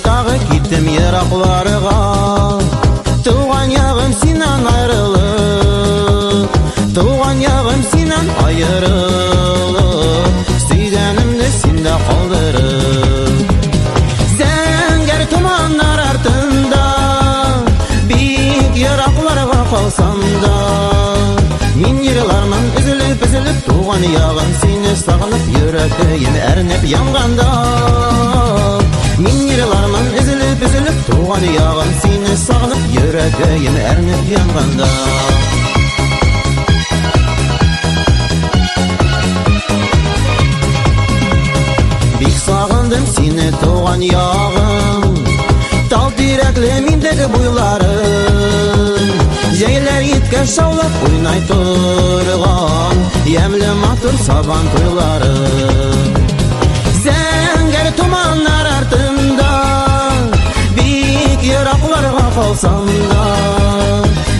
Dağı gittim yıraklarga, tuğan yağım sinan ayrılık, tuğan yağım sinan ayrılık, süygenimde sinde kaldırıp. Zenger tumanlar artında, büyük yıraklarga kalsam da, min yıllarımın üzülüp tuğan yağım seni sağınıp, yüreğim ernip yanganda. Min yıllarımın üzülüp tuğan yağım seni sağınıp, yüreğim ernip yanganda. Bik sağındım seni tuğan yağım, tal direkli mindeki buylarım, jeyler yitke şavlap oynay turgan, yemli matur saban toylarım. Zenger tumanlar artında, büyük yıraklarga kalsam da,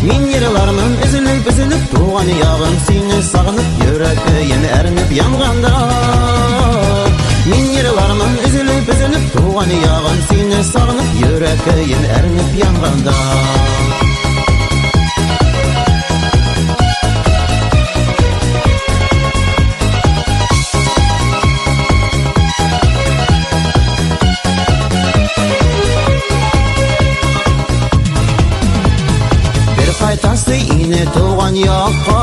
min yıllarımın üzülüp tuğan yağım seni sağınıp, yüreğim ernip yanganda. Min yıllarımın üzülüp tuğan yağım seni sağınıp, yüreğim ernip yanganda. Kaytası yine tuğan yakka,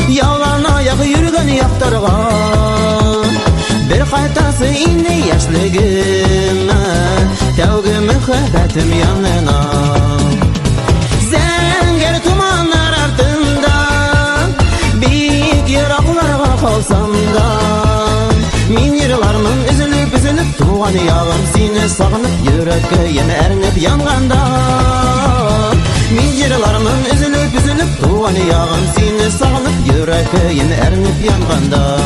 yalan ayak yürgen yaktarga. Bir kaytası yine yaşligime, tevgi mühebbetim yanına. Zenger tumanlar ardında, büyük yıraklarga kalsam da, min yıllarımın üzülüp tuğan yağım seni sağınıp, yüreğim ernip yanganda. Min yıllarımın üzülüp tuğan yağım seni sağınıp, yüreğim ernip yanganda.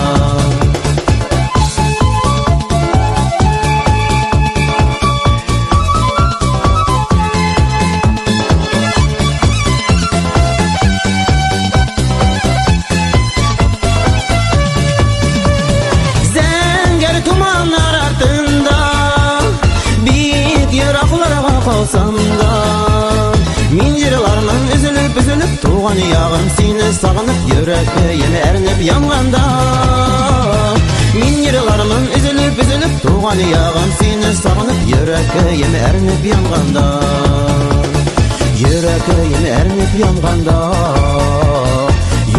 Zenger tumanlar ardında, büyük yıraklarga kalsam da, min yıllarımın üzülüp tuğan yağım seni sağınıp, yüreğim ernip yanganda. Min yıllarımın üzülüp tuğan yağım seni sağınıp, yüreğim ernip yanganda. Yüreğim ernip yanganda,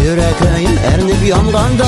yüreğim ernip yanganda.